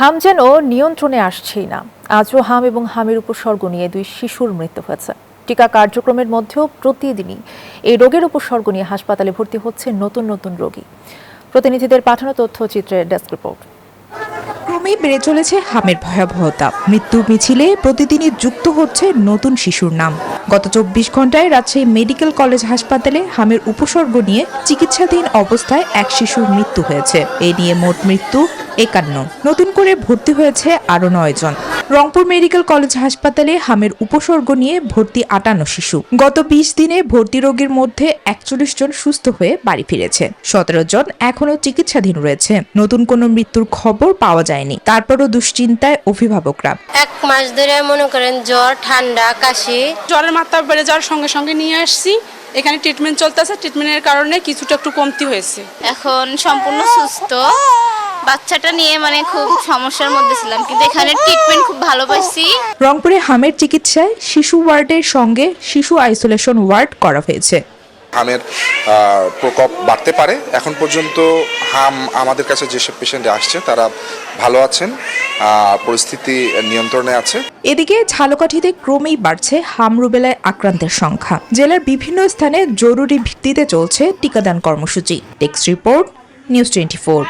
হাম যেন নিয়ন্ত্রণে আসছেই না। আজও হাম এবং হামের উপসর্গ নিয়ে 2 শিশুর মৃত্যু হয়েছে। টিকা কার্যক্রমের মধ্যেও প্রতিদিনই এই রোগের উপসর্গ নিয়ে হাসপাতালে ভর্তি হচ্ছে নতুন নতুন রোগী। প্রতিনিধিদের পাঠানো তথ্যচিত্রের ডেস্ক রিপোর্ট। ক্রমেই বেড়ে চলেছে হামের ভয়াবহতা। মৃত্যুর মিছিলে প্রতিদিনই যুক্ত হচ্ছে নতুন শিশুর নাম। গত 24 ঘন্টায় রাজশাহী মেডিকেল কলেজ হাসপাতালে হামের উপসর্গ নিয়ে চিকিৎসাধীন অবস্থায় এক শিশুর মৃত্যু হয়েছে। এ নিয়ে মোট মৃত্যু 51। নতুন করে ভর্তি হয়েছে আরও 9 জন। রংপুর মেডিকেল কলেজ হাসপাতালে হামের উপসর্গ নিয়ে ভর্তি 58 শিশু। গত 20 দিনে ভর্তি রোগীর মধ্যে 41 জন সুস্থ হয়ে বাড়ি ফিরেছে। 17 জন এখনো চিকিৎসাধীন রয়েছে। নতুন কোনো মৃত্যুর খবর পাওয়া যায়নি। তারপরও দুশ্চিন্তায় অভিভাবকরা। 1 মাস ধরে মনে করেন জ্বর, ঠান্ডা, কাশি। জ্বরের মাত্রা বেড়ে যাওয়ার সঙ্গে সঙ্গে নিয়ে আসছি। এখানে ট্রিটমেন্ট চলতেছে। ট্রিটমেন্টের কারণে কিছুটা একটু কমতি হয়েছে। এখন সম্পূর্ণ সুস্থ। বাচ্চাটা নিয়ে খুব সমস্যার মধ্যে ছিলাম, কিন্তু এখানে ট্রিটমেন্ট খুব ভালো পাইছি। রংপুরে হামের চিকিৎসায় শিশু ওয়ার্ডের সঙ্গে শিশু আইসোলেশন ওয়ার্ড করা হয়েছে। হামের প্রকোপ বাড়তে পারে। এখন পর্যন্ত হাম আমাদের কাছে যেসব পেশেন্ট আসছে তারা ভালো আছেন, পরিস্থিতি নিয়ন্ত্রণে আছে। এদিকে ঝালকাঠিতে ক্রমেই বাড়ছে হাম রুবেলায় আক্রান্তের সংখ্যা। জেলার বিভিন্ন স্থানে জরুরি ভিত্তিতে চলছে টিকাদান কর্মসূচি। Desk report, news 24।